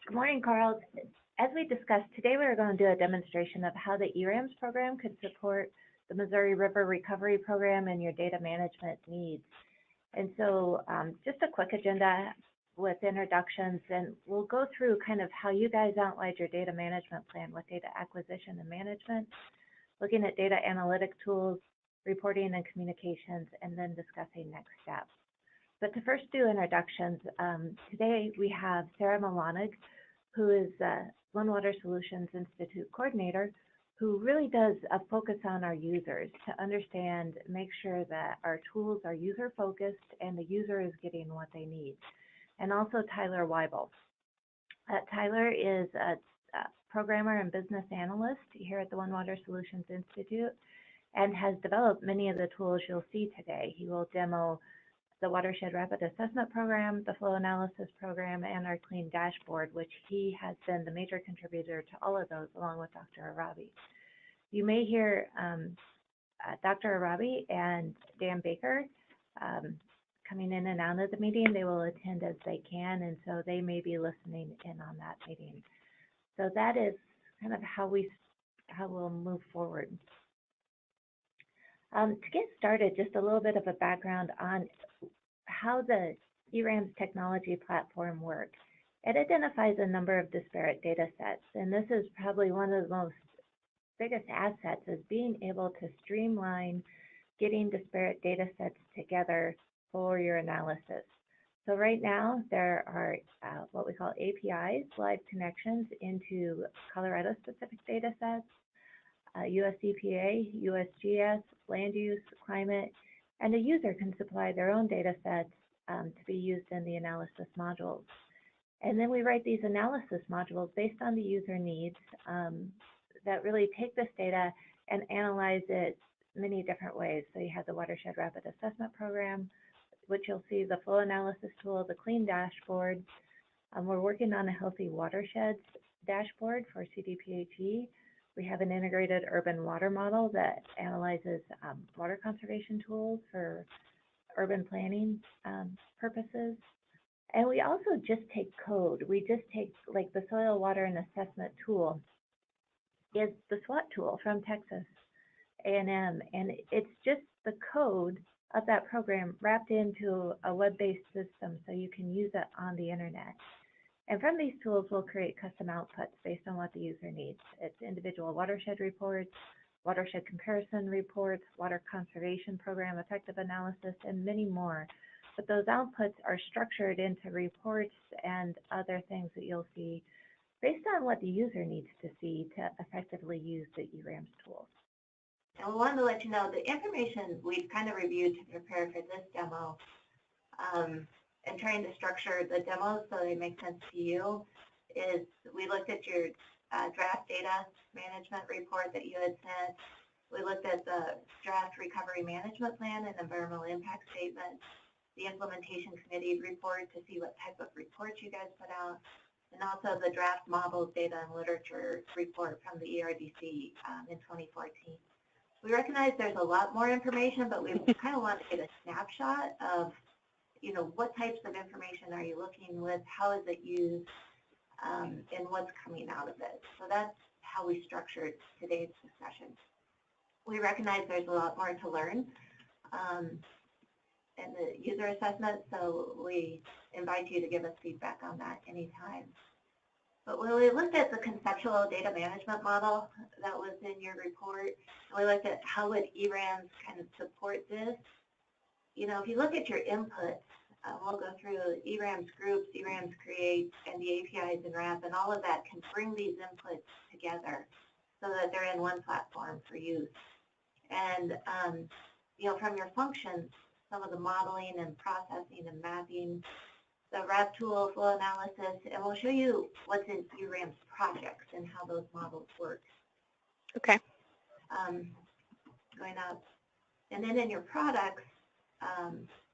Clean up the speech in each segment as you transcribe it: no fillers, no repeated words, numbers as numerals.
Good morning, Carl. As we discussed, today we are going to do a demonstration of how the eRAMS program could support the Missouri River Recovery Program and your data management needs. And so just a quick agenda with introductions, and we'll go through kind of how you guys outlined your data management plan with data acquisition and management, looking at data analytic tools, reporting and communications, and then discussing next steps. But to first do introductions, today we have Sarah Milanig, who is the One Water Solutions Institute coordinator, who really does a focus on our users to understand, make sure that our tools are user-focused and the user is getting what they need. And also Tyler Weibel. Tyler is a programmer and business analyst here at the One Water Solutions Institute and has developed many of the tools you'll see today. He will demo the WATERSHED Rapid Assessment Program, the Flow Analysis Program, and our Clean Dashboard, which he has been the major contributor to all of those, along with Dr. Arabi. You may hear Dr. Arabi and Dan Baker coming in and out of the meeting. They will attend as they can, and so they may be listening in on that meeting. So that is kind of how we'll move forward. To get started, just a little bit of a background on how the eRAMS technology platform works. It identifies a number of disparate data sets, and this is probably one of the most biggest assets, is being able to streamline getting disparate data sets together for your analysis. So right now, there are what we call APIs, live connections into Colorado-specific data sets, US EPA, USGS, land use, climate, and a user can supply their own data sets to be used in the analysis modules. And then we write these analysis modules based on the user needs that really take this data and analyze it many different ways. So you have the WATERSHED Rapid Assessment Program, which you'll see the flow analysis tool, the Clean Dashboard. We're working on a Healthy Watersheds dashboard for CDPHE. We have an integrated urban water model that analyzes water conservation tools for urban planning purposes. And we also just take code. We just take, like the Soil, Water, and Assessment tool is the SWAT tool from Texas A&M. And it's just the code of that program wrapped into a web-based system so you can use it on the internet. And from these tools, we'll create custom outputs based on what the user needs. It's individual watershed reports, watershed comparison reports, water conservation program effective analysis, and many more. But those outputs are structured into reports and other things that you'll see based on what the user needs to see to effectively use the eRAMS tools. And we wanted to let you know the information we've kind of reviewed to prepare for this demo and trying to structure the demo so they make sense to you is we looked at your draft data management report that you had sent. We looked at the draft recovery management plan and environmental impact statement, the implementation committee report to see what type of reports you guys put out, and also the draft models, data, and literature report from the ERDC in 2014. We recognize there's a lot more information, but we kind of want to get a snapshot of, you know, what types of information are you looking with, how is it used, and what's coming out of it. So that's how we structured today's discussion. We recognize there's a lot more to learn in the user assessment, so we invite you to give us feedback on that anytime. But when we looked at the conceptual data management model that was in your report, and we looked at how would eRAMS kind of support this, you know, if you look at your inputs, we'll go through eRAMS groups, eRAMS create, and the APIs and RAP, and all of that can bring these inputs together so that they're in one platform for use. And, you know, from your functions, some of the modeling and processing and mapping, the RAP tool, flow analysis, and we'll show you what's in eRAMS projects and how those models work. Okay. Going up. And then in your products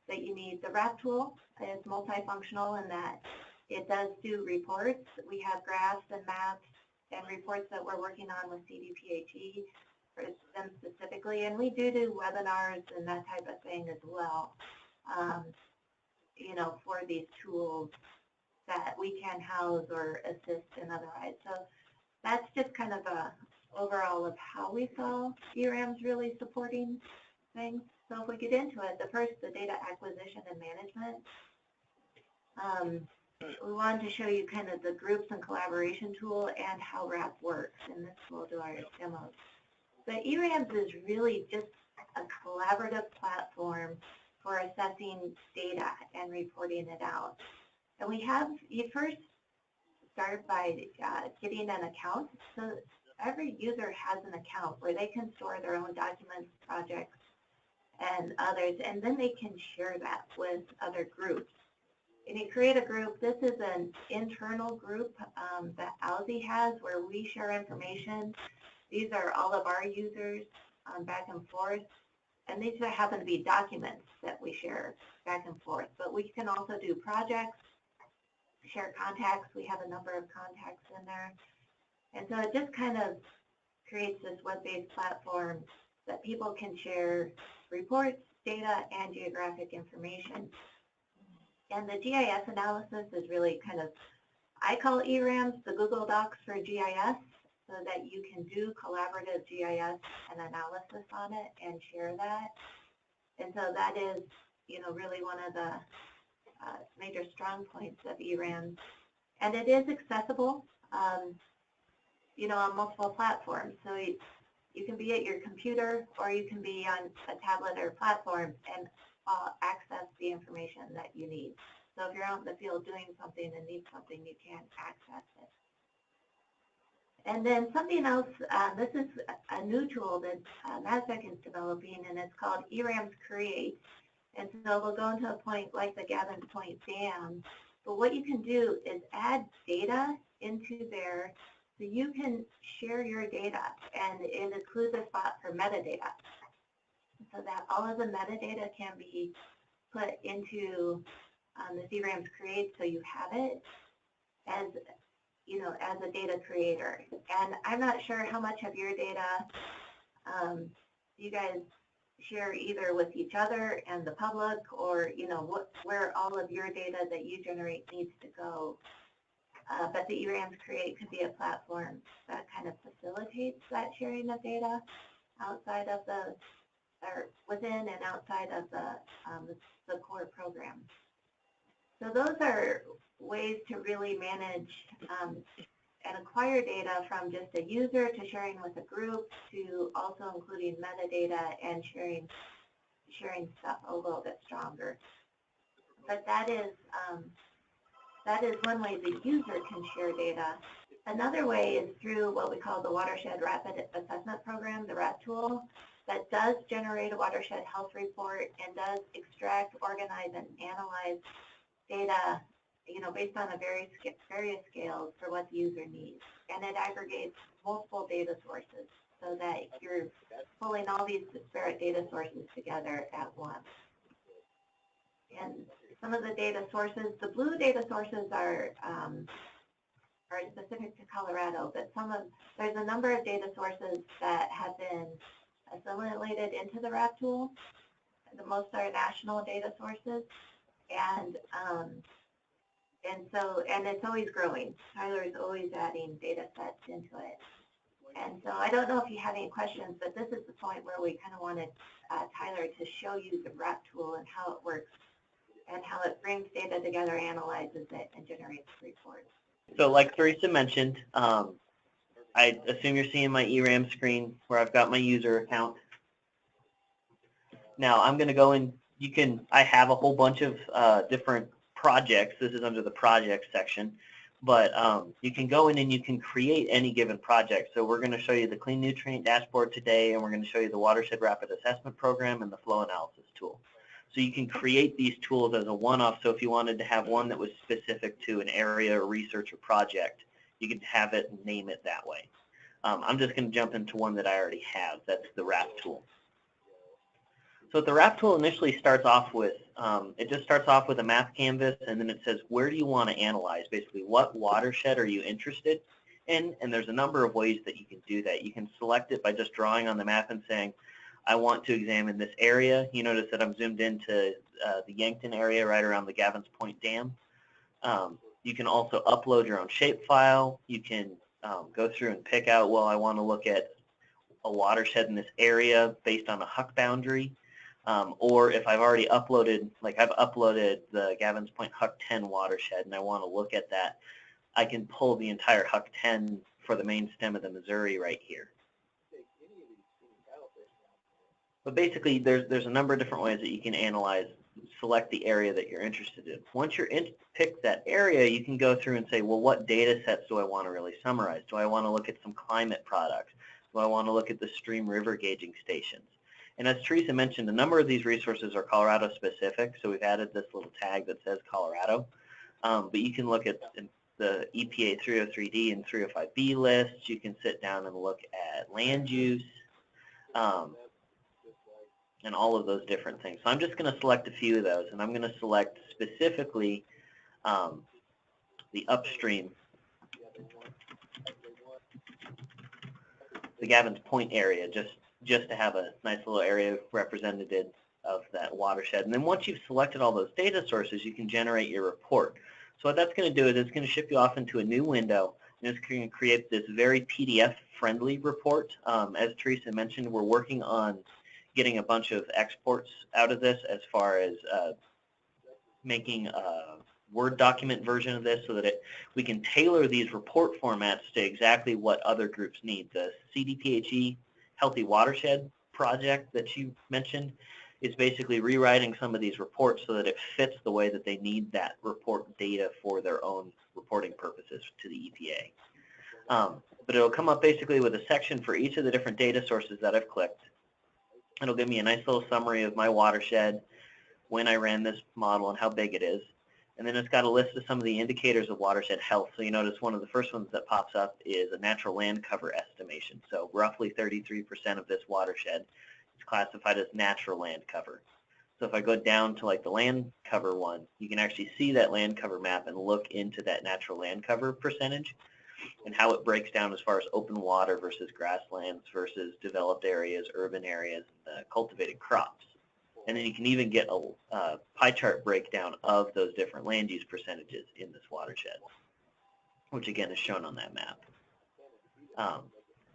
that you need, the RAP tool is multifunctional in that it does do reports. We have graphs and maps and reports that we're working on with CDPHE for them specifically, and we do webinars and that type of thing as well. You know, for these tools that we can house or assist and otherwise. So that's just kind of a overall of how we saw eRAMS really supporting things. So if we get into it, the data acquisition and management. We wanted to show you kind of the groups and collaboration tool and how RAP works, and this will do our demos. But eRAMS is really just a collaborative platform for assessing data and reporting it out. And you first start by getting an account. So every user has an account where they can store their own documents, projects, and others, and then they can share that with other groups. And you create a group. This is an internal group that ALSI has where we share information. These are all of our users back and forth. And these happen to be documents that we share back and forth. But we can also do projects, share contacts. We have a number of contacts in there. And so it just kind of creates this web-based platform that people can share reports, data, and geographic information. And the GIS analysis is really kind of, I call eRAMS the Google Docs for GIS, so that you can do collaborative GIS and analysis on it and share that. And so that is, really one of the major strong points of eRAMS. And it is accessible, on multiple platforms. So you can be at your computer or you can be on a tablet or platform and access the information that you need. So if you're out in the field doing something and need something, you can access it. And then something else, this is a new tool that NASDAQ is developing, and it's called eRAMS Create. And so we'll go into a point like the Gavin's Point Dam. But what you can do is add data into there so you can share your data, and it includes a spot for metadata, so that all of the metadata can be put into the eRAMS Create, so you have it as a data creator. And I'm not sure how much of your data you guys share either with each other and the public, or where all of your data that you generate needs to go. But the eRAMS Create could be a platform that kind of facilitates that sharing of data outside of or within and outside of the core program. So those are ways to really manage and acquire data, from just a user to sharing with a group to also including metadata and sharing stuff a little bit stronger. But that is one way the user can share data. Another way is through what we call the WATERSHED Rapid Assessment Program, the RAP tool, that does generate a watershed health report and does extract, organize, and analyze data, based on various scales for what the user needs. And it aggregates multiple data sources so that you're pulling all these disparate data sources together at once. And some of the data sources, the blue data sources are specific to Colorado, but there's a number of data sources that have been assimilated into the RAP tool. The most are national data sources, and it's always growing. Tyler is always adding data sets into it. And so I don't know if you have any questions, but this is the point where we kind of wanted Tyler to show you the RAP tool and how it works and how it brings data together, analyzes it, and generates reports. So like Teresa mentioned, I assume you're seeing my eRAMS screen where I've got my user account. Now I'm going to go in. I have a whole bunch of different projects. This is under the project section, but you can go in and you can create any given project. So we're going to show you the Clean Nutrient Dashboard today, and we're going to show you the Watershed Rapid Assessment Program and the Flow Analysis tool. So you can create these tools as a one-off. So if you wanted to have one that was specific to an area or research or project, you can have it and name it that way. I'm just going to jump into one that I already have. That's the RAP tool. So the RAP tool initially starts off with, it just starts off with a map canvas, and then it says, where do you want to analyze? Basically, what watershed are you interested in? And there's a number of ways that you can do that. You can select it by just drawing on the map and saying, I want to examine this area. You notice that I'm zoomed into the Yankton area right around the Gavin's Point Dam. You can also upload your own shapefile. You can go through and pick out, well, I want to look at a watershed in this area based on a HUC boundary. Or if I've already uploaded, like I've uploaded the Gavins Point HUC 10 watershed and I want to look at that, I can pull the entire HUC 10 for the main stem of the Missouri right here. But basically, there's a number of different ways that you can analyze, select the area that you're interested in. Once you're in, pick that area, you can go through and say, well, what data sets do I want to really summarize? Do I want to look at some climate products? Do I want to look at the stream river gauging stations? And as Teresa mentioned, a number of these resources are Colorado specific, so we've added this little tag that says Colorado. But you can look at the EPA 303D and 305B lists. You can sit down and look at land use. And all of those different things. So I'm just going to select a few of those, and I'm going to select specifically the upstream, the Gavins Point area, just to have a nice little area represented of that watershed. And then once you've selected all those data sources, you can generate your report. So what that's going to do is it's going to ship you off into a new window, and it's going to create this very PDF-friendly report. As Teresa mentioned, we're working on getting a bunch of exports out of this as far as making a Word document version of this so that we can tailor these report formats to exactly what other groups need. The CDPHE Healthy Watershed project that you mentioned is basically rewriting some of these reports so that it fits the way that they need that report data for their own reporting purposes to the EPA. But it'll come up basically with a section for each of the different data sources that I've clicked. It'll give me a nice little summary of my watershed, when I ran this model, and how big it is. And then it's got a list of some of the indicators of watershed health. So you notice one of the first ones that pops up is a natural land cover estimation. So roughly 33% of this watershed is classified as natural land cover. So if I go down to like the land cover one, you can actually see that land cover map and look into that natural land cover percentage and how it breaks down as far as open water versus grasslands versus developed areas, urban areas, cultivated crops. And then you can even get a pie chart breakdown of those different land use percentages in this watershed, which again is shown on that map.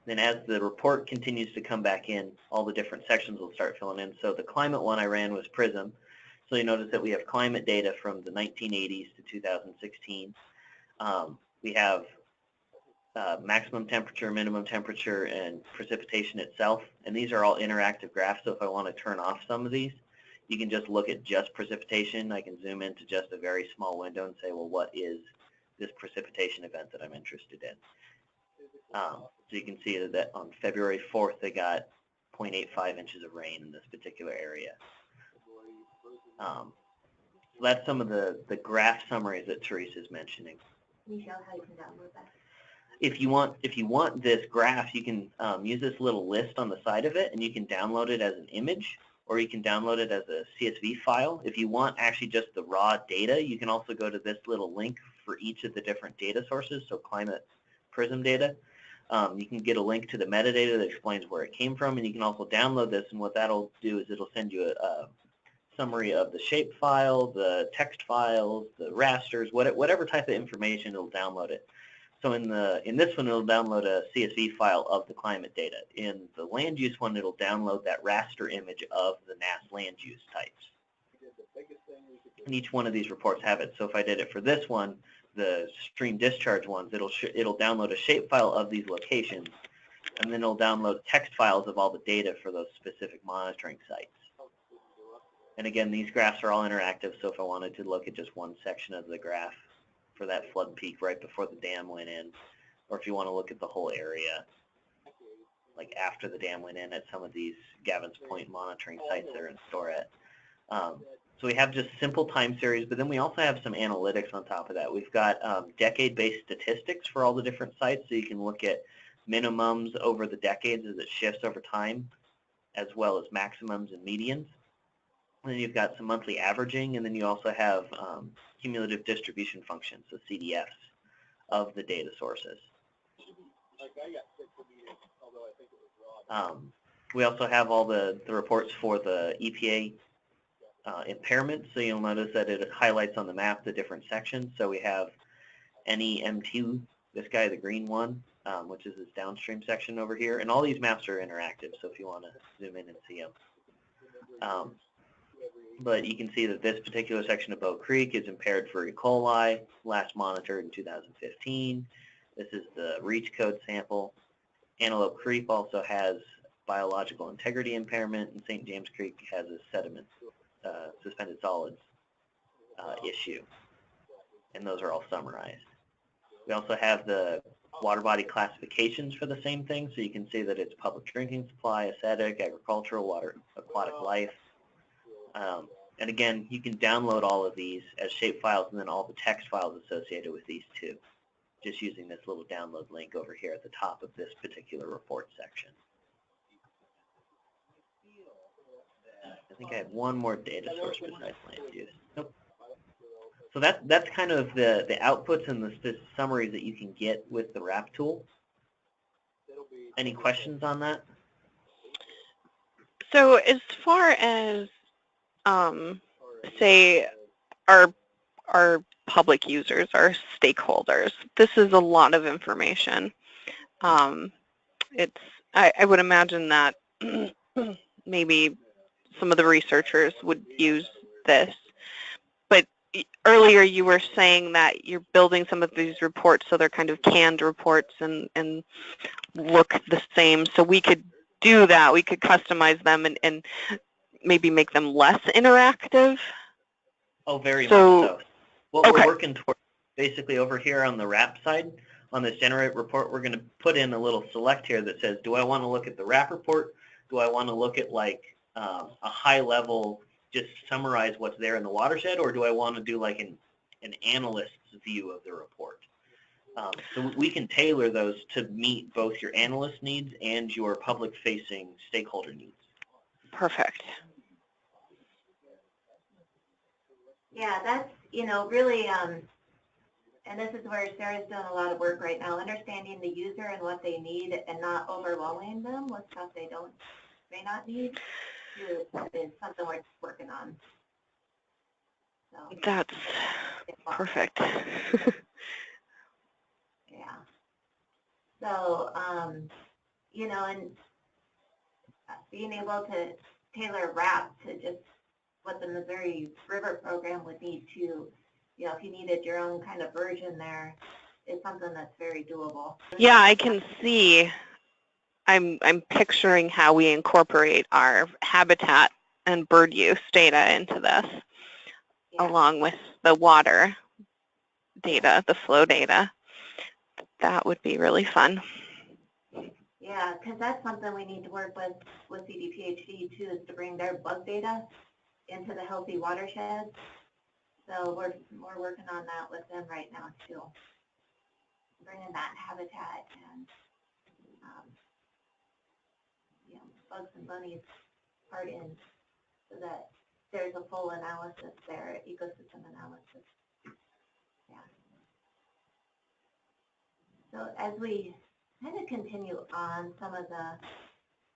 Then as the report continues to come back in, all the different sections will start filling in. So the climate one I ran was PRISM. So you notice that we have climate data from the 1980s to 2016. We have maximum temperature, minimum temperature, and precipitation itself. And these are all interactive graphs, so if I want to turn off some of these, you can just look at just precipitation. I can zoom into just a very small window and say, well, what is this precipitation event that I'm interested in? So you can see that on February 4th, they got 0.85 inches of rain in this particular area. So that's some of the graph summaries that Teresa's mentioning. Can you show how you can download that? If you want this graph, you can use this little list on the side of it, and you can download it as an image, or you can download it as a CSV file. If you want actually just the raw data, you can also go to this little link for each of the different data sources, so climate PRISM data. You can get a link to the metadata that explains where it came from, and you can also download this, and what that'll do is it'll send you a summary of the shape file, the text files, the rasters, whatever type of information, it'll download it. So in this one, it'll download a CSV file of the climate data. In the land use one, it'll download that raster image of the NAS land use types. And each one of these reports have it. So if I did it for this one, the stream discharge ones, it'll download a shapefile of these locations, and then it'll download text files of all the data for those specific monitoring sites. And again, these graphs are all interactive, so if I wanted to look at just one section of the graph for that flood peak right before the dam went in, or if you want to look at the whole area, like after the dam went in at some of these Gavins Point monitoring sites that are in Storet. So we have just simple time series, but then we also have some analytics on top of that. We've got decade-based statistics for all the different sites, so you can look at minimums over the decades as it shifts over time, as well as maximums and medians. And then you've got some monthly averaging, and then you also have cumulative distribution functions, so CDFs, of the data sources. We also have all the reports for the EPA impairment, so you'll notice that it highlights on the map the different sections. So we have NEMT, this guy, the green one, which is this downstream section over here. And all these maps are interactive, so if you want to zoom in and see them. But you can see that this particular section of Bow Creek is impaired for E. coli, last monitored in 2015. This is the REACH code sample. Antelope Creek also has biological integrity impairment, and St. James Creek has a sediment, suspended solids issue. And those are all summarized. We also have the water body classifications for the same thing, so you can see that it's public drinking supply, aesthetic, agricultural, water, aquatic life. And again, you can download all of these as shape files and then all the text files associated with these too, just using this little download link over here at the top of this particular report section. I think I have one more data source besides land use. Nope. So that's kind of the outputs and the summaries that you can get with the RAP tool. Any questions on that? So as far as say our public users, our stakeholders, this is a lot of information. I would imagine that maybe some of the researchers would use this. But earlier you were saying that you're building some of these reports so they're kind of canned reports and look the same. So we could do that. We could customize them and maybe make them less interactive. Oh, very much so. What okay. We're working towards, basically over here on the RAP side, on this generate report, we're going to put in a little select here that says, do I want to look at the RAP report? Do I want to look at like a high level, just summarize what's there in the watershed, or do I want to do like an analyst's view of the report? So we can tailor those to meet both your analyst needs and your public-facing stakeholder needs. Perfect. Yeah, that's, really, and this is where Sarah's doing a lot of work right now, understanding the user and what they need and not overwhelming them with stuff they may not need is something we're working on. So, that's perfect. Yeah. So, and being able to tailor RAP to just what the Missouri River program would need to, if you needed your own kind of version there, is something that's very doable. Yeah, I can see. I'm picturing how we incorporate our habitat and bird use data into this, along with the water data, the flow data. That would be really fun. Yeah, because that's something we need to work with CDPHE too, is to bring their bug data into the healthy watershed. So we're working on that with them right now too, bringing that habitat and bugs and bunnies part in, so that there's a full analysis there, ecosystem analysis. Yeah. So as we kind of continue on some of the,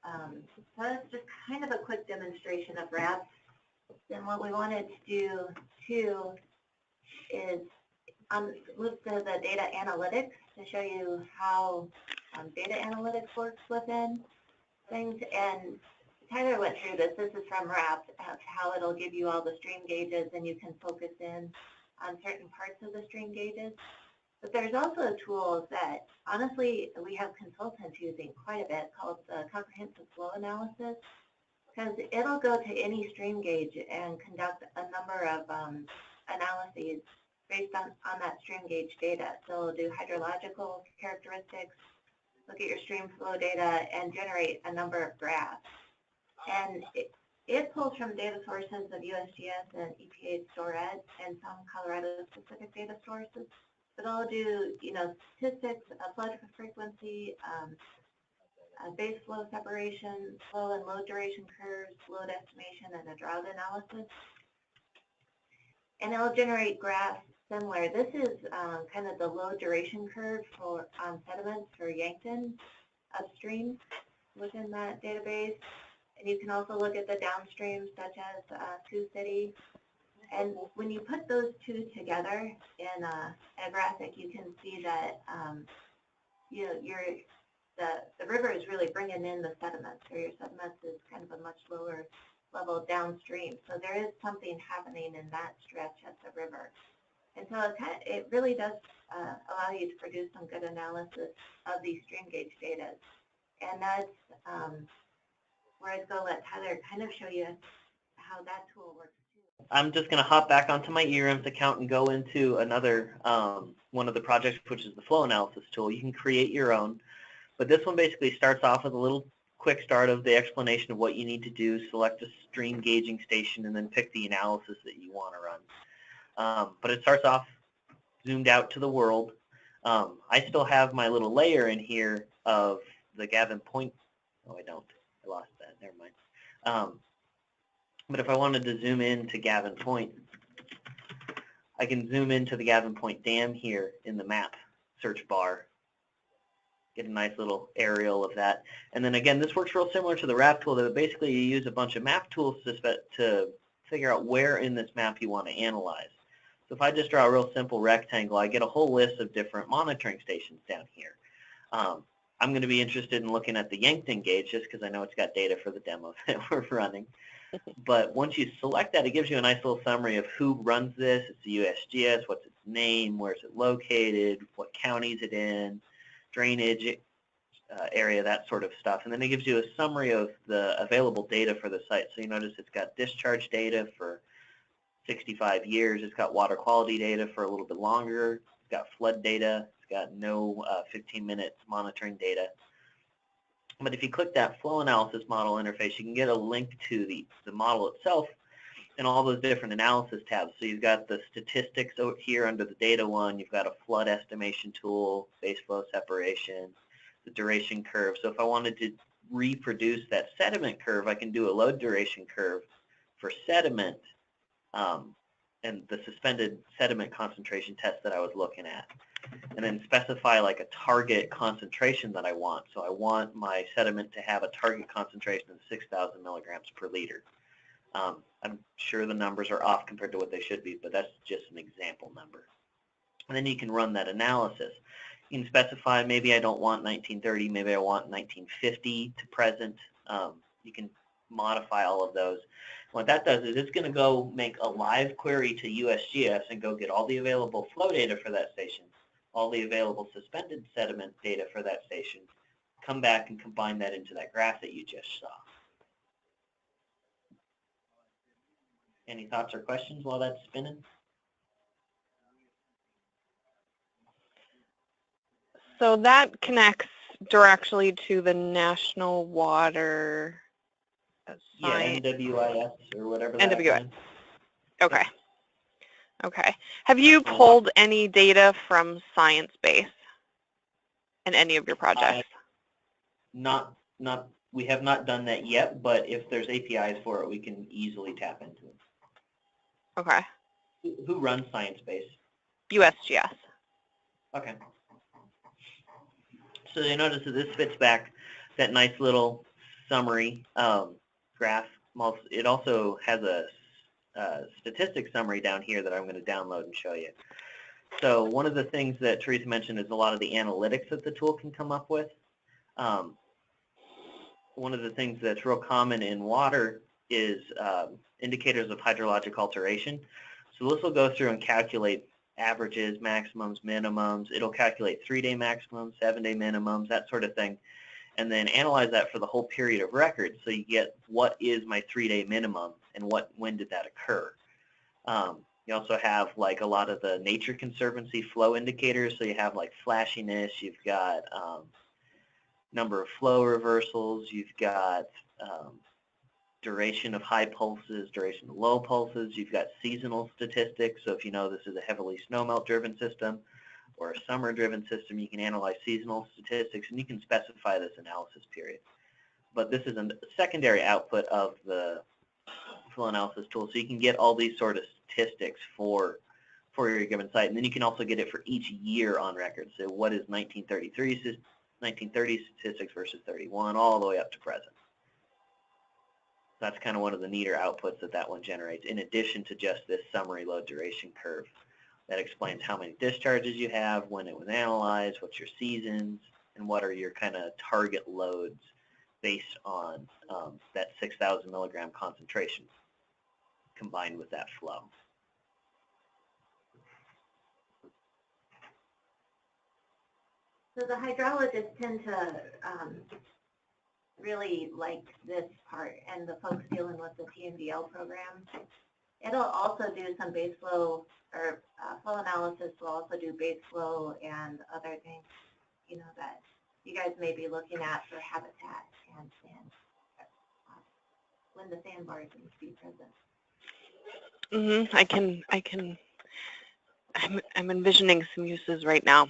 so that's just kind of a quick demonstration of RAP. Then what we wanted to do too is move to the data analytics to show you how data analytics works within things. And Tyler went through this. This is from RAP, of how it'll give you all the stream gauges and you can focus in on certain parts of the stream gauges. But there's also tools that, honestly, we have consultants using quite a bit called the comprehensive flow analysis, because it'll go to any stream gauge and conduct a number of analyses based on that stream gauge data. So it'll do hydrological characteristics, look at your stream flow data, and generate a number of graphs. And it pulls from data sources of USGS and EPA STORAD and some Colorado-specific data sources. But it'll do, statistics, flood frequency, base flow separation, flow and load duration curves, load estimation, and a drought analysis. And it'll generate graphs similar. This is kind of the load duration curve for sediments for Yankton upstream within that database. And you can also look at the downstream, such as Sioux City, And when you put those two together in a graphic, you can see that you know, the river is really bringing in the sediments, or your sediments is kind of a much lower level downstream. So there is something happening in that stretch at the river. And so it really does allow you to produce some good analysis of these stream gauge data. And that's where I'd go let Tyler kind of show you how that tool works too. I'm just going to hop back onto my eRAMS account and go into another one of the projects, which is the flow analysis tool. You can create your own, but this one basically starts off with a little quick start of the explanation of what you need to do, select a stream gauging station, and then pick the analysis that you want to run. But it starts off zoomed out to the world. I still have my little layer in here of the Gavin Point. Oh, I don't. I lost that. Never mind. But if I wanted to zoom in to Gavin Point, I can zoom into the Gavin Point Dam here in the map search bar. Get a nice little aerial of that. And then again, this works real similar to the RAP tool, that basically you use a bunch of map tools to figure out where in this map you want to analyze. So if I just draw a real simple rectangle, I get a whole list of different monitoring stations down here. I'm going to be interested in looking at the Yankton gauge just because I know it's got data for the demo that we're running. But once you select that, it gives you a nice little summary of who runs this. It's the USGS, what's its name, where's it located, what county is it in, drainage area, that sort of stuff. And then it gives you a summary of the available data for the site. So you notice it's got discharge data for 65 years. It's got water quality data for a little bit longer. It's got flood data. It's got no 15-minute monitoring data. But if you click that flow analysis model interface, you can get a link to the model itself and all those different analysis tabs. So you've got the statistics over here under the data one. You've got a flood estimation tool, base flow separation, the duration curve. So if I wanted to reproduce that sediment curve, I can do a load duration curve for sediment and the suspended sediment concentration test that I was looking at, and then specify like a target concentration that I want. So I want my sediment to have a target concentration of 6,000 milligrams per liter. I'm sure the numbers are off compared to what they should be, but that's just an example number. And then you can run that analysis. You can specify maybe I don't want 1930, maybe I want 1950 to present. You can modify all of those. What that does is it's going to go make a live query to USGS and go get all the available flow data for that station, all the available suspended sediment data for that station, come back and combine that into that graph that you just saw. Any thoughts or questions while that's spinning? So that connects directly to the National Water Yeah, NWIS or whatever that NWIS. is. Okay. Okay. Have you pulled any data from ScienceBase in any of your projects? We have not done that yet, but if there's APIs for it, we can easily tap into it. Okay. Who runs ScienceBase? USGS. Okay. So you notice that this fits back that nice little summary graph. It also has a statistics summary down here that I'm going to download and show you. So one of the things that Teresa mentioned is a lot of the analytics that the tool can come up with. One of the things that's real common in water is indicators of hydrologic alteration. So this will go through and calculate averages, maximums, minimums. It'll calculate 3-day maximums, 7-day minimums, that sort of thing, and then analyze that for the whole period of record. So you get what is my 3-day minimum and when did that occur. You also have like a lot of the Nature Conservancy flow indicators. So you have like flashiness, you've got number of flow reversals, you've got duration of high pulses, duration of low pulses, you've got seasonal statistics. So if you know this is a heavily snowmelt driven system or a summer driven system, you can analyze seasonal statistics and you can specify this analysis period. But this is a secondary output of the flow analysis tool, so you can get all these sort of statistics for your given site, and then you can also get it for each year on record. So what is 1930 statistics versus 31, all the way up to present. That's kind of one of the neater outputs that one generates, in addition to just this summary load duration curve that explains how many discharges you have, when it was analyzed, what's your seasons, and what are your kind of target loads based on that 6,000 milligram concentration combined with that flow. So the hydrologists tend to really like this part, and the folks dealing with the TNVL program. It'll also do some base flow, or flow analysis will also do base flow and other things, you know, that you guys may be looking at for habitat and sand, when the sandbars need to be present. I'm envisioning some uses right now.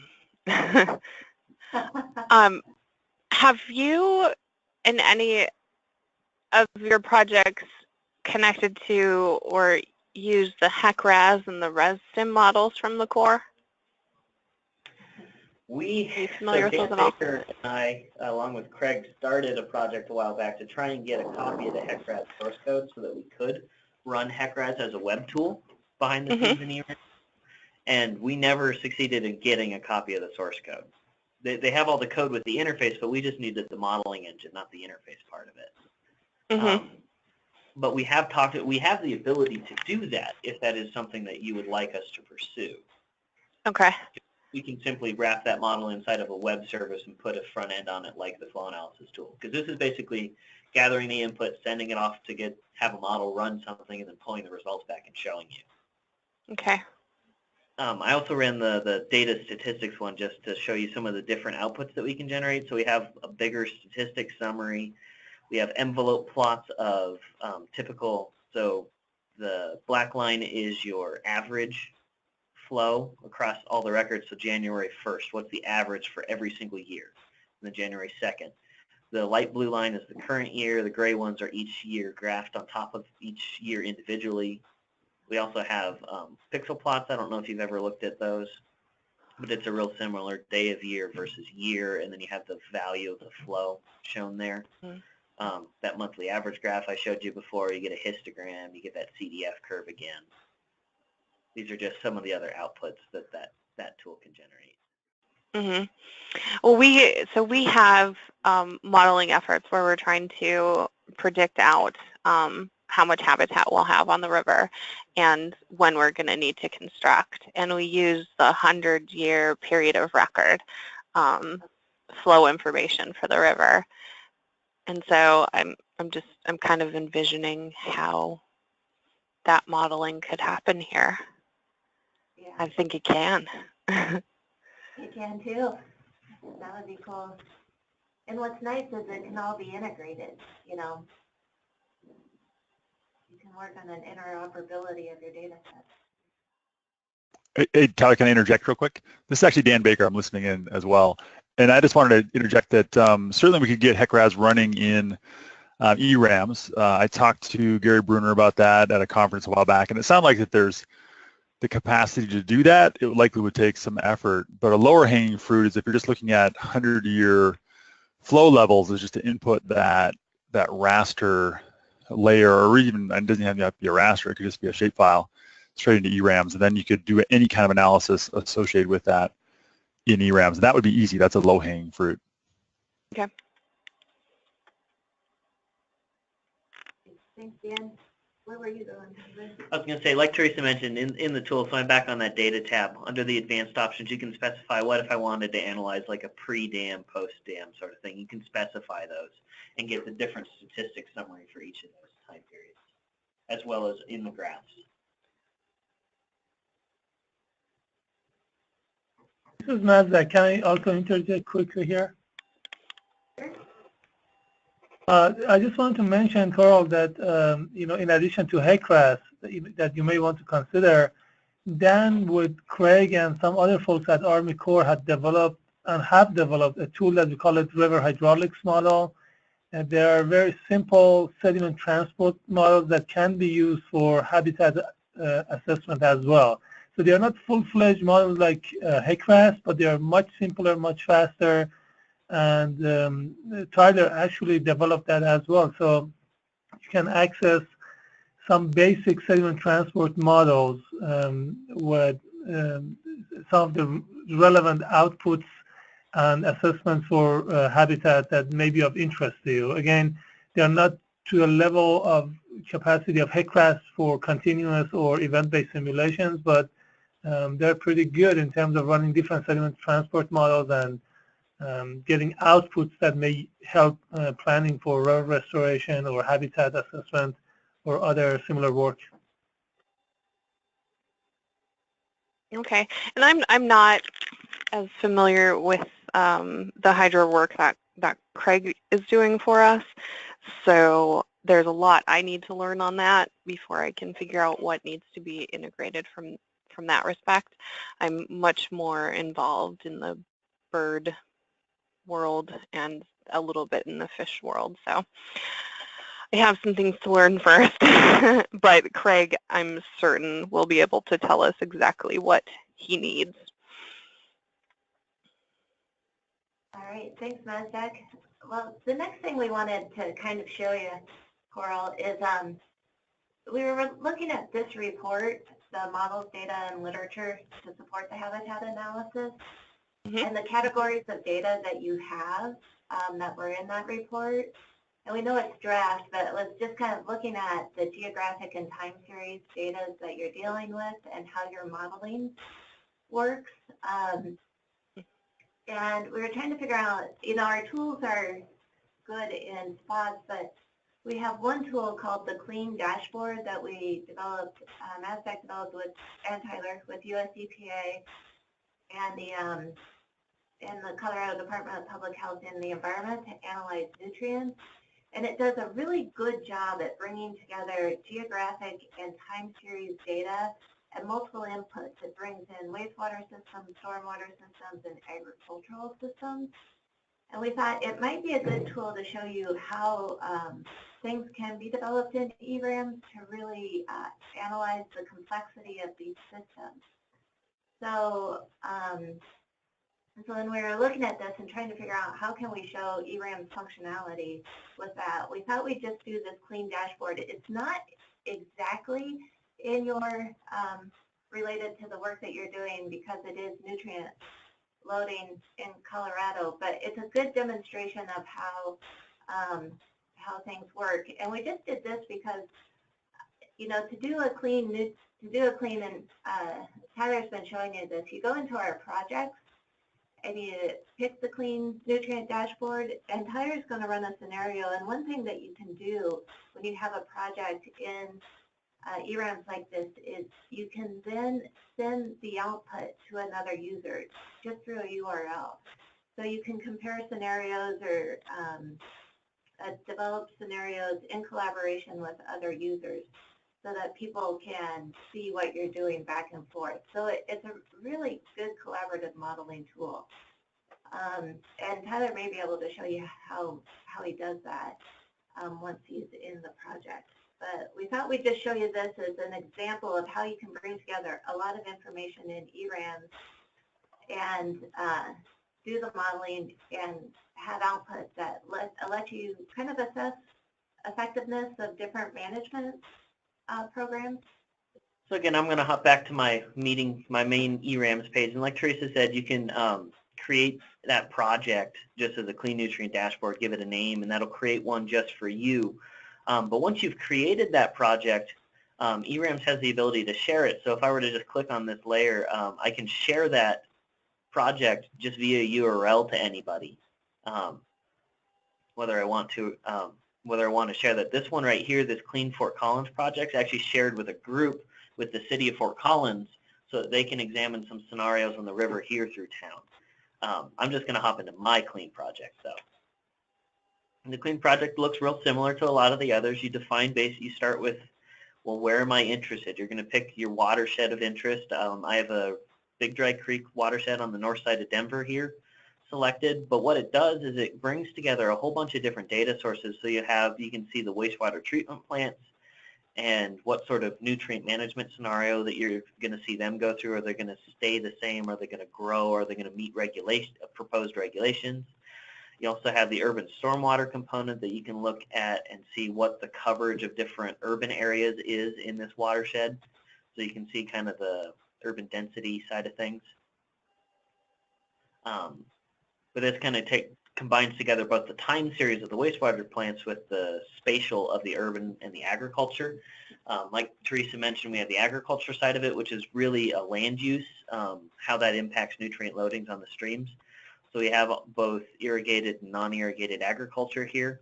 Have you, in any of your projects, connected to or used the HEC-RAS and the ResStim models from the Corps? So Dan Baker and I, along with Craig, started a project a while back to try and get a copy of the HEC-RAS source code so that we could run HEC-RAS as a web tool behind the scenes in eRAMS. And we never succeeded in getting a copy of the source code. They have all the code with the interface, but we just needed the modeling engine, not the interface part of it. But we have the ability to do that if that is something that you would like us to pursue. Okay. We can simply wrap that model inside of a web service and put a front end on it like the flow analysis tool. Because this is basically gathering the input, sending it off to have a model run something, and then pulling the results back and showing you. Okay. I also ran the data statistics one just to show you some of the different outputs that we can generate. So we have a bigger statistics summary. We have envelope plots of typical, so the black line is your average flow across all the records. So January 1st, what's the average for every single year? And then January 2nd. The light blue line is the current year. The gray ones are each year graphed on top of each year individually. We also have pixel plots. I don't know if you've ever looked at those, but it's a real similar day of year versus year, and then you have the value of the flow shown there. That monthly average graph I showed you before, you get a histogram, you get that CDF curve again. These are just some of the other outputs that tool can generate. Well, we have modeling efforts where we're trying to predict out how much habitat we'll have on the river and when we're going to need to construct. And we use the 100-year period of record flow information for the river. And so I'm kind of envisioning how that modeling could happen here. Yeah. I think it can. You can too. That would be cool. And what's nice is it can all be integrated, you know. You can work on an interoperability of your data sets. Hey, Tyler, can I interject real quick? This is actually Dan Baker. I'm listening in as well. And I just wanted to interject that certainly we could get HEC-RAS running in eRAMS. I talked to Gary Bruner about that at a conference a while back, and it sounded like that there's the capacity to do that. It likely would take some effort, but a lower hanging fruit is if you're just looking at 100-year flow levels, is just to input that raster layer, or even, it doesn't have to be a raster, it could just be a shapefile straight into eRAMS, and then you could do any kind of analysis associated with that in eRAMS. That would be easy. That's a low-hanging fruit. Okay. Thanks, Dan. Where were you going? I was going to say, like Teresa mentioned, in the tool, so I'm back on that data tab. Under the advanced options, you can specify what if I wanted to analyze like a pre-dam, post-dam sort of thing. You can specify those and get the different statistics summary for each of those time periods, as well as in the graphs. This is Mazda. Can I also interject quickly here? I just want to mention, Coral, that in addition to HEC-RAS that you may want to consider, Dan with Craig and some other folks at Army Corps had developed and have developed a tool that we call it river hydraulics model. And there are very simple sediment transport models that can be used for habitat assessment as well. So they are not full-fledged models like HEC-RAS, but they are much simpler, much faster. And Tyler actually developed that as well. So you can access some basic sediment transport models with some of the relevant outputs and assessments for habitat that may be of interest to you. Again, they are not to a level of capacity of HECRAS for continuous or event-based simulations, but they're pretty good in terms of running different sediment transport models and getting outputs that may help planning for river restoration or habitat assessment or other similar work. Okay, and I'm not as familiar with the hydro work that Craig is doing for us, so there's a lot I need to learn on that before I can figure out what needs to be integrated from that respect. I'm much more involved in the bird world and a little bit in the fish world, so I have some things to learn first. But Craig, I'm certain, will be able to tell us exactly what he needs. All right, thanks, Mazdak. Well, the next thing we wanted to kind of show you, Coral, is we were looking at this report, the models, data, and literature to support the habitat analysis, and the categories of data that you have that were in that report. And we know it's draft, but it was just kind of looking at the geographic and time series data that you're dealing with and how your modeling works. And we were trying to figure out, you know, our tools are good in spots, but we have one tool called the Clean Dashboard that we developed, Mazdak developed with, and Tyler, with US EPA and the Colorado Department of Public Health and the Environment to analyze nutrients. And it does a really good job at bringing together geographic and time series data and multiple inputs. It brings in wastewater systems, stormwater systems, and agricultural systems. And we thought it might be a good tool to show you how things can be developed in eRAMS to really analyze the complexity of these systems. So, so when we were looking at this and trying to figure out how can we show eRAMS functionality with that, we thought we'd just do this clean dashboard. It's not exactly in your related to the work that you're doing because it is nutrient loading in Colorado, but it's a good demonstration of how things work. And we just did this because, you know, to do a clean and Tyler's been showing you this. You go into our projects and you pick the clean nutrient dashboard, and Tyler's going to run a scenario. And one thing that you can do when you have a project in eRAMS like this is you can then send the output to another user just through a URL. So you can compare scenarios or develop scenarios in collaboration with other users so that people can see what you're doing back and forth. So it's a really good collaborative modeling tool. And Tyler may be able to show you how he does that once he's in the project. But we thought we'd just show you this as an example of how you can bring together a lot of information in eRAMS and do the modeling and have outputs that let you kind of assess effectiveness of different management programs. So again, I'm going to hop back to my main eRAMS page. And like Teresa said, you can create that project just as a clean nutrient dashboard, give it a name, and that'll create one just for you. But once you've created that project, eRAMS has the ability to share it. So if I were to just click on this layer, I can share that project just via URL to anybody, whether I want to share that. This one right here, this Clean Fort Collins project, is actually shared with a group with the city of Fort Collins so that they can examine some scenarios on the river here through town. I'm just going to hop into my Clean project though. And the Clean project looks real similar to a lot of the others. You define you start with, well, where am I interested? You're going to pick your watershed of interest. I have a Big Dry Creek watershed on the north side of Denver here selected, but what it does is it brings together a whole bunch of different data sources. So you can see the wastewater treatment plants and what sort of nutrient management scenario that you're going to see them go through. Are they going to stay the same? Are they going to grow? Are they going to meet proposed regulations? You also have the urban stormwater component that you can look at and see what the coverage of different urban areas is in this watershed. So you can see kind of the urban density side of things. But this kind of combines together both the time series of the wastewater plants with the spatial of the urban and the agriculture. Like Teresa mentioned, we have the agriculture side of it, which is really a land use, how that impacts nutrient loadings on the streams. So we have both irrigated and non-irrigated agriculture here.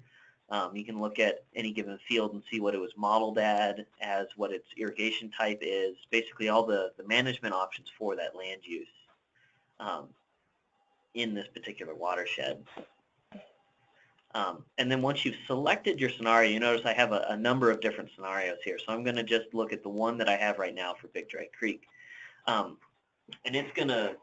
You can look at any given field and see what it was modeled as what its irrigation type is, basically all the management options for that land use in this particular watershed. And then once you've selected your scenario, you notice I have a number of different scenarios here. So I'm going to just look at the one that I have right now for Big Dry Creek. And it's going to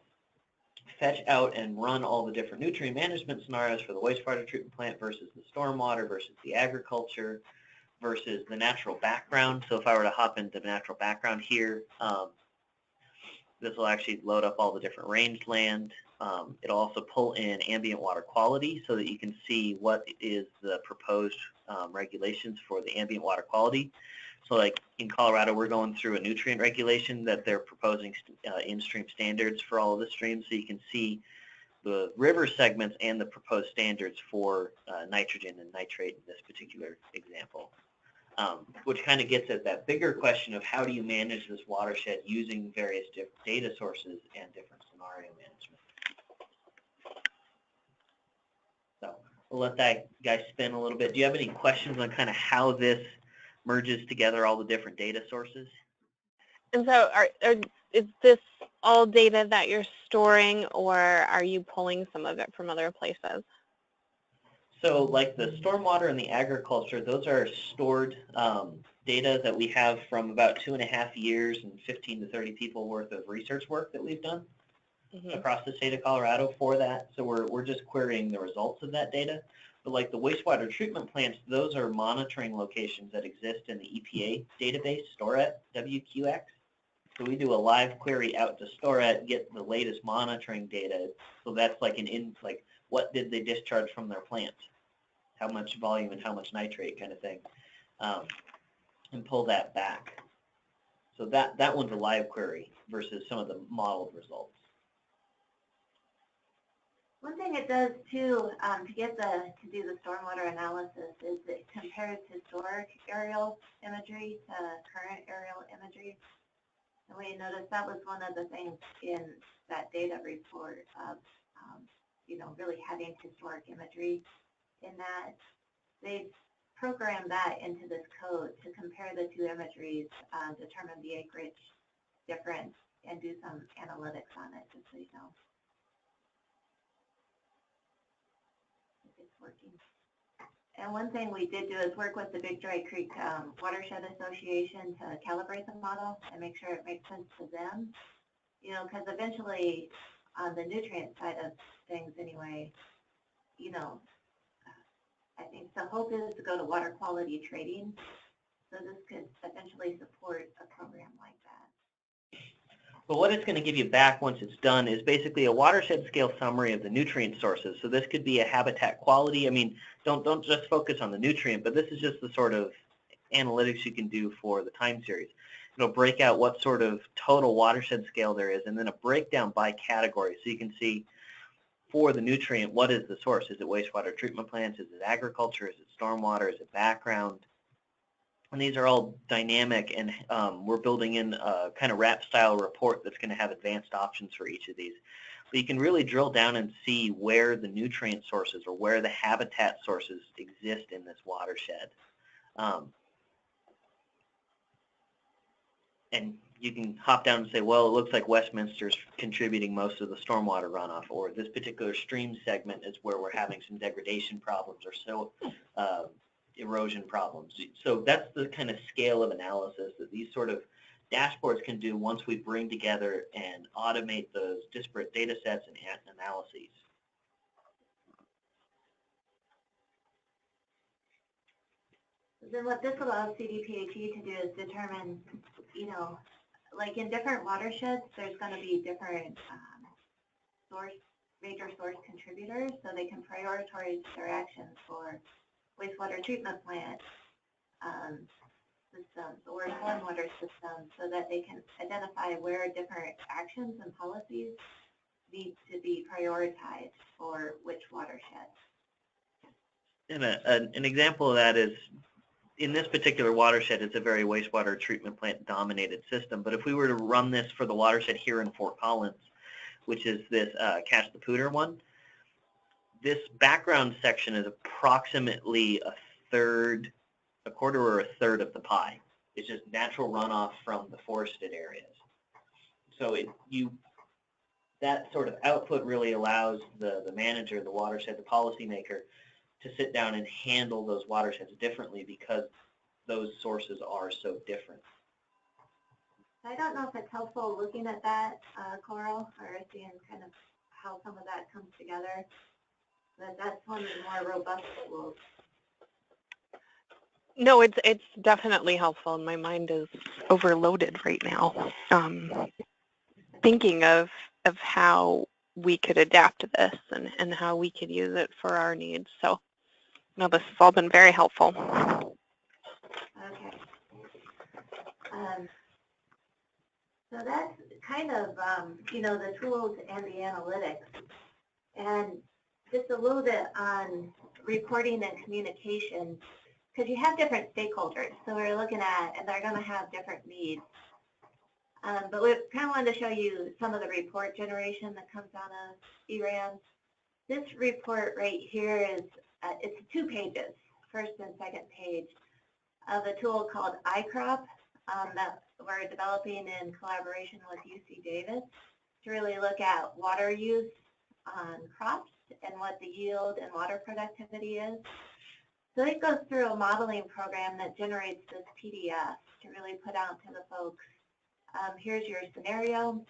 fetch out and run all the different nutrient management scenarios for the wastewater treatment plant versus the stormwater versus the agriculture versus the natural background. So if I were to hop into the natural background here, this will actually load up all the different rangeland. It'll also pull in ambient water quality so that you can see what is the proposed regulations for the ambient water quality. So like in Colorado, we're going through a nutrient regulation that they're proposing in-stream standards for all of the streams, so you can see the river segments and the proposed standards for nitrogen and nitrate in this particular example, which kind of gets at that bigger question of how do you manage this watershed using various different data sources and different scenario management. So we'll let that guy spin a little bit. Do you have any questions on kind of how this merges together all the different data sources? And so is this all data that you're storing, or are you pulling some of it from other places? So like the stormwater and the agriculture, those are stored data that we have from about 2.5 years and 15 to 30 people worth of research work that we've done across the state of Colorado for that. So we're just querying the results of that data. But like the wastewater treatment plants, those are monitoring locations that exist in the EPA database, STORET, WQX. So we do a live query out to STORET, get the latest monitoring data. So that's like like what did they discharge from their plant, how much volume and how much nitrate kind of thing, and pull that back. So that one's a live query versus some of the modeled results. One thing it does too, to do the stormwater analysis, is it compares historic aerial imagery to current aerial imagery. And we noticed that was one of the things in that data report of, really having historic imagery in that. They've programmed that into this code to compare the two imageries, determine the acreage difference, and do some analytics on it, just so you know. It's working. And one thing we did do is work with the Big Dry Creek Watershed Association to calibrate the model and make sure it makes sense to them. Because eventually, on the nutrient side of things anyway, I think the hope is to go to water quality trading. So this could eventually support a program like that. But what it's going to give you back once it's done is basically a watershed scale summary of the nutrient sources. So this could be a habitat quality. I mean, don't just focus on the nutrient, but this is just the sort of analytics you can do for the time series. It'll break out what sort of total watershed scale there is, and then a breakdown by category. So you can see for the nutrient, what is the source? Is it wastewater treatment plants? Is it agriculture? Is it stormwater? Is it background? And these are all dynamic, and we're building in a kind of RAP style report that's going to have advanced options for each of these. But you can really drill down and see where the nutrient sources or where the habitat sources exist in this watershed. And you can hop down and say, well, it looks like Westminster's contributing most of the stormwater runoff, or this particular stream segment is where we're having some degradation problems or so erosion problems. So that's the kind of scale of analysis that these sort of dashboards can do once we bring together and automate those disparate data sets and analyses. Then what this allows CDPHE to do is determine, like in different watersheds, there's going to be different source major source contributors so they can prioritize their actions for wastewater treatment plant systems or stormwater systems so that they can identify where different actions and policies need to be prioritized for which watershed. And an example of that is, in this particular watershed, it's a very wastewater treatment plant dominated system, but if we were to run this for the watershed here in Fort Collins, which is this Catch the Pooter one, this background section is approximately a quarter or a third of the pie. It's just natural runoff from the forested areas. So that sort of output really allows the manager, the watershed, the policymaker to sit down and handle those watersheds differently because those sources are so different. I don't know if it's helpful looking at that, Coral, or seeing kind of how some of that comes together, but that's one of the more robust tools. No, it's definitely helpful, and my mind is overloaded right now. Thinking of how we could adapt to this and how we could use it for our needs. So, no, this has all been very helpful. Okay. So that's kind of, the tools and the analytics. And just a little bit on reporting and communication, because you have different stakeholders. So we're looking at, and they're going to have different needs. But we kind of wanted to show you some of the report generation that comes out of eRAMS. This report right here is, it's 2 pages, first and second page, of a tool called ICROP that we're developing in collaboration with UC Davis to really look at water use on crops and what the yield and water productivity is. So it goes through a modeling program that generates this PDF to really put out to the folks. Here's your scenario.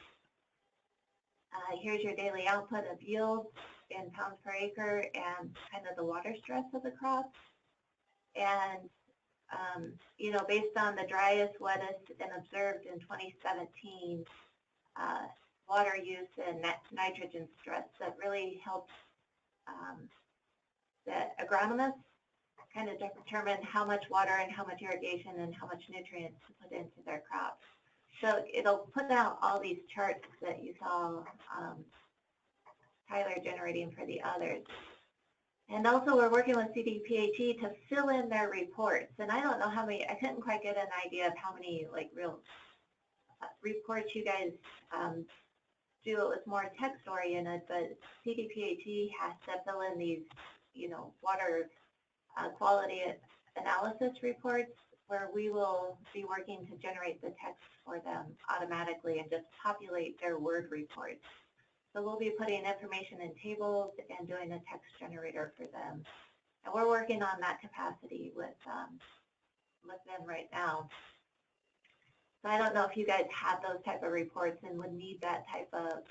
Here's your daily output of yield in pounds per acre and kind of the water stress of the crop. And, based on the driest, wettest, and observed in 2017, water use and nitrogen stress that really helps the agronomists kind of determine how much water and how much irrigation and how much nutrients to put into their crops. So it'll put out all these charts that you saw Tyler generating for the others. And also we're working with CDPHE to fill in their reports. And I don't know how many, I couldn't quite get an idea of how many real reports you guys do. It was more text oriented, but CDPHE has to fill in these, water quality analysis reports where we will be working to generate the text for them automatically and just populate their Word reports. So we'll be putting information in tables and doing a text generator for them. And we're working on that capacity with them right now. So I don't know if you guys have those type of reports and would need that type of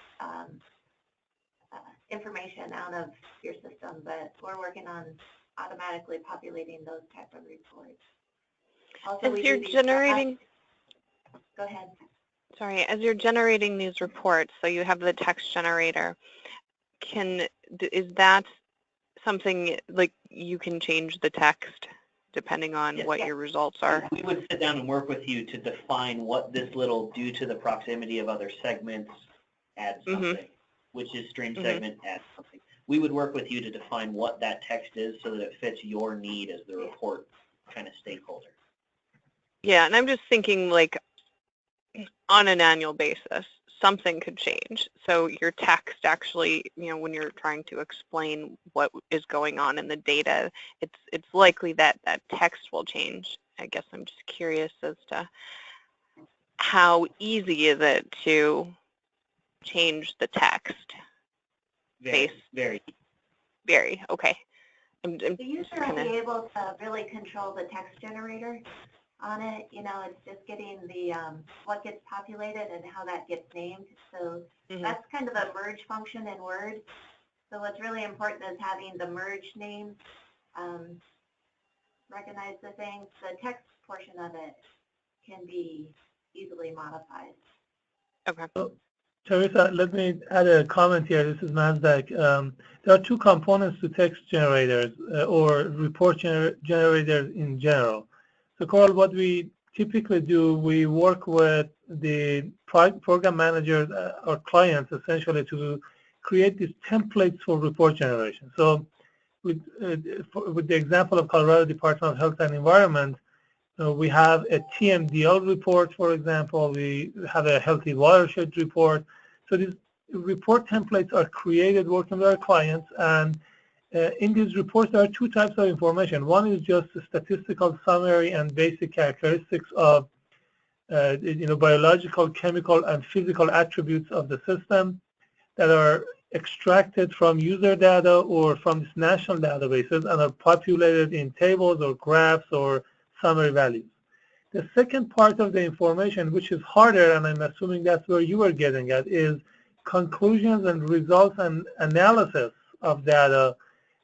information out of your system, but we're working on automatically populating those type of reports. Also, as you're generating, go ahead. Sorry, as you're generating these reports, so you have the text generator, is that something like you can change the text depending on what your results are? We would sit down and work with you to define what this little due to the proximity of other segments adds something, which is stream segment adds something. We would work with you to define what that text is so that it fits your need as the report kind of stakeholder. Yeah, and I'm just thinking on an annual basis, something could change. So your text actually, when you're trying to explain what is going on in the data, it's likely that that text will change. I guess I'm just curious as to how easy is it to change the text? Very. Okay. The user will be able to really control the text generator on it. It's just getting the what gets populated and how that gets named. So that's kind of a merge function in Word. So what's really important is having the merge name recognize the things. The text portion of it can be easily modified. Okay. Teresa, let me add a comment here. This is Mazdak. There are two components to text generators or report generators in general. So, Coral, what we typically do, we work with the program managers or clients essentially to create these templates for report generation. So, with the example of Colorado Department of Health and Environment, we have a TMDL report, for example. We have a healthy watershed report. So these report templates are created working with our clients, and in these reports there are two types of information. One is just a statistical summary and basic characteristics of biological, chemical, and physical attributes of the system that are extracted from user data or from these national databases and are populated in tables or graphs or summary values. The second part of the information, which is harder, and I'm assuming that's where you are getting at, is conclusions and results and analysis of data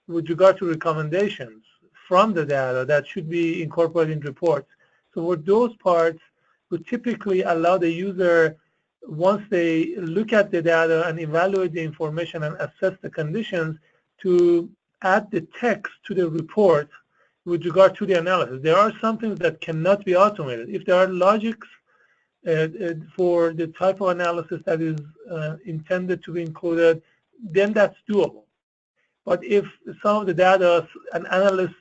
with regard to recommendations from the data that should be incorporated in reports. So for those parts, we typically allow the user, once they look at the data and evaluate the information and assess the conditions, to add the text to the report with regard to the analysis. There are some things that cannot be automated. If there are logics for the type of analysis that is intended to be included, then that's doable. But if some of the data, an analyst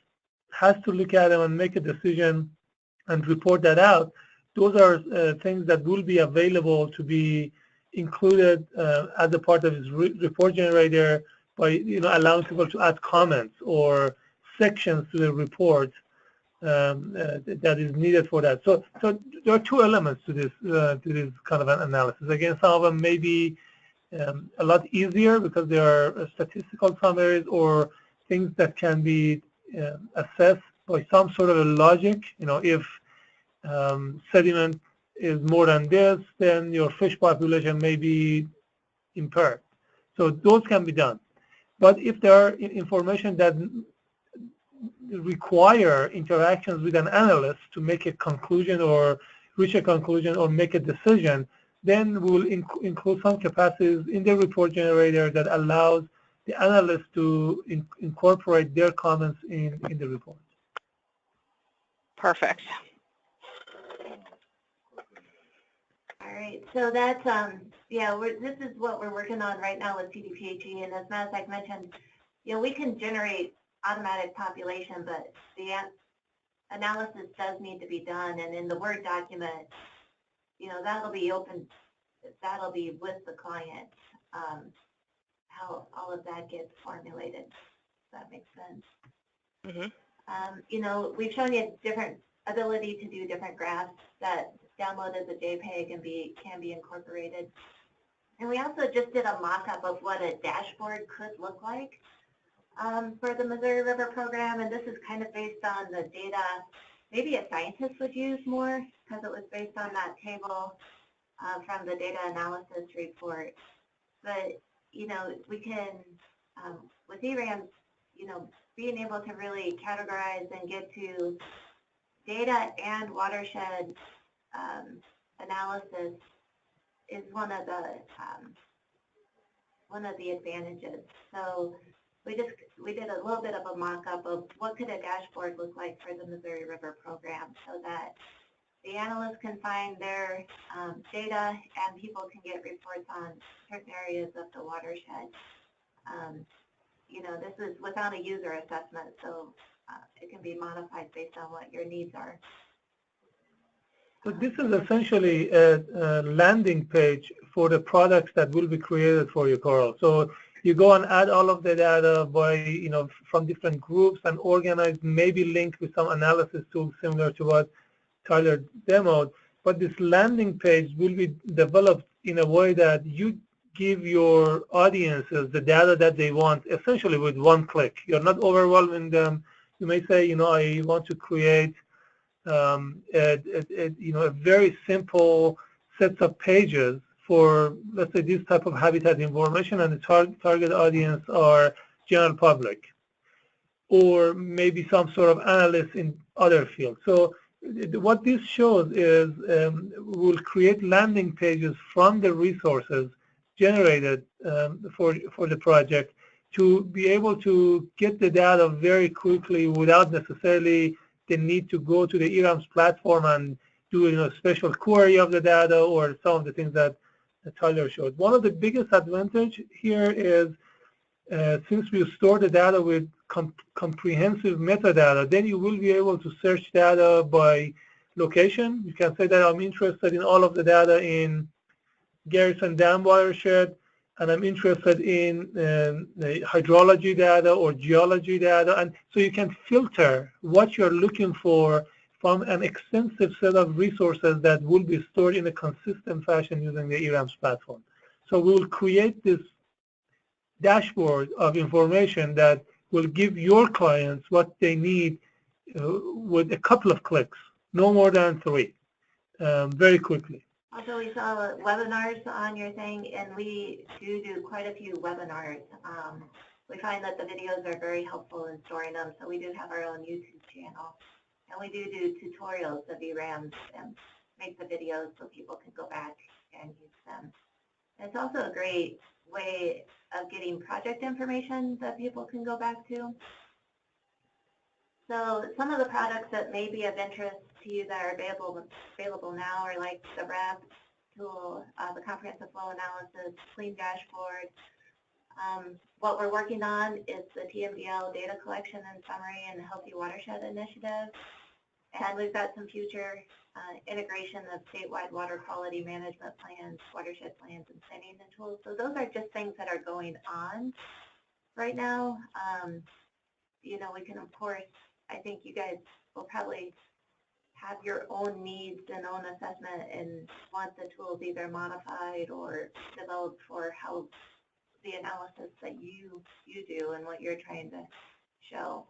has to look at them and make a decision and report that out, those are things that will be available to be included as a part of his report generator by allowing people to add comments or sections to the report that is needed for that. So there are two elements to this kind of an analysis. Again, some of them may be a lot easier because there are statistical summaries or things that can be assessed by some sort of a logic. If sediment is more than this, then your fish population may be impaired. So those can be done. But if there are information that require interactions with an analyst to make a conclusion or reach a conclusion or make a decision, then we will include some capacities in the report generator that allows the analyst to incorporate their comments in the report. Perfect. All right, so that's, this is what we're working on right now with CDPHE, and as Mazdak mentioned, we can generate automatic population, but the analysis does need to be done, and in the Word document, that'll be open, that'll be with the client, how all of that gets formulated. Does that make sense? Mm-hmm. We've shown you different ability to do different graphs that download as a JPEG and can be incorporated. And we also just did a mock-up of what a dashboard could look like for the Missouri River program, and this is kind of based on the data maybe a scientist would use more because it was based on that table from the data analysis report. But, we can, with eRAMS, being able to really categorize and get to data and watershed analysis is one of the advantages. So we did a little bit of a mock-up of what could a dashboard look like for the Missouri River program, so that the analysts can find their data and people can get reports on certain areas of the watershed. This is without a user assessment, so it can be modified based on what your needs are. So this is essentially a landing page for the products that will be created for you, Coral. So you go and add all of the data by, from different groups and organize, maybe linked with some analysis tools similar to what Tyler demoed. But this landing page will be developed in a way that you give your audiences the data that they want, essentially with one click. You're not overwhelming them. You may say, I want to create a very simple sets of pages for, let's say, this type of habitat information, and the target audience are general public, or maybe some sort of analysts in other fields. So what this shows is we'll create landing pages from the resources generated for the project to be able to get the data very quickly without necessarily the need to go to the eRAMS platform and do a special query of the data or some of the things that Tyler showed. One of the biggest advantage here is since we store the data with comprehensive metadata, then you will be able to search data by location. You can say that I'm interested in all of the data in Garrison Dam watershed, and I'm interested in the hydrology data or geology data. And so you can filter what you're looking for from an extensive set of resources that will be stored in a consistent fashion using the eRAMS platform. So we will create this dashboard of information that will give your clients what they need with a couple of clicks, no more than 3, very quickly. Also, we saw webinars on your thing, and we do quite a few webinars. We find that the videos are very helpful in storing them, so we do have our own YouTube channel. And we do tutorials of eRAMS and make the videos so people can go back and use them. It's also a great way of getting project information that people can go back to. So some of the products that may be of interest to you that are available now are like the RAP tool, the comprehensive flow analysis, clean dashboard. What we're working on is the TMDL data collection and summary and the Healthy Watershed Initiative. And we've got some future integration of statewide water quality management plans, watershed plans, and planning and tools. So those are just things that are going on right now. We can, of course, I think you guys will probably have your own needs and own assessment and want the tools either modified or developed for how the analysis that you do and what you're trying to show.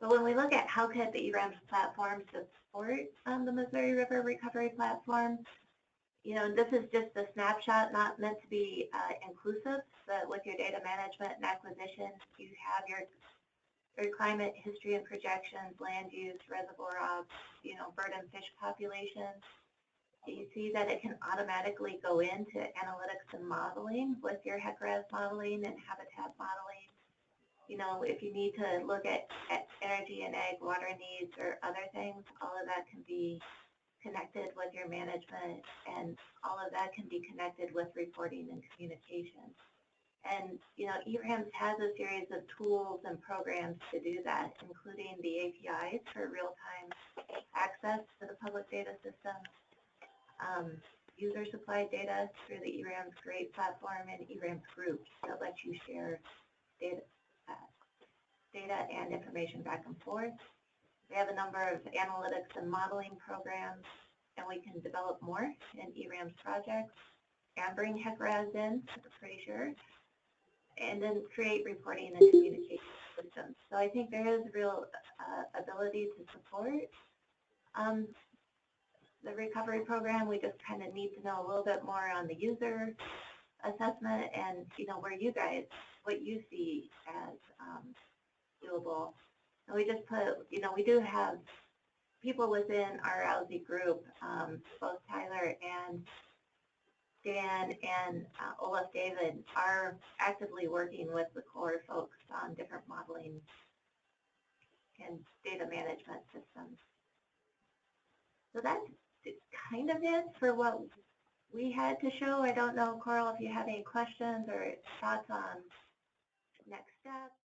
But when we look at how could the eRAMS platform support the Missouri River Recovery Platform, this is just a snapshot, not meant to be inclusive, but with your data management and acquisition, you have your climate history and projections, land use, reservoir ops, bird and fish populations. You see that it can automatically go into analytics and modeling with your HEC-RAS modeling and habitat modeling. If you need to look at energy and ag water needs or other things, all of that can be connected with your management, and all of that can be connected with reporting and communication. And, eRAMS has a series of tools and programs to do that, including the APIs for real-time access to the public data system, user-supplied data through the eRAMS Create platform, and eRAMS groups that let you share data and information back and forth. We have a number of analytics and modeling programs, and we can develop more in eRAMS projects and bring HEC-RAS in, I'm pretty sure, and then create reporting and communication systems. So I think there is real ability to support the recovery program. We just kind of need to know a little bit more on the user assessment and, where you guys, what you see as doable. And we just put, we do have people within our LZ group, both Tyler and Dan and Olaf David are actively working with the core folks on different modeling and data management systems. So that's kind of it for what we had to show. I don't know, Coral, if you have any questions or thoughts on next steps.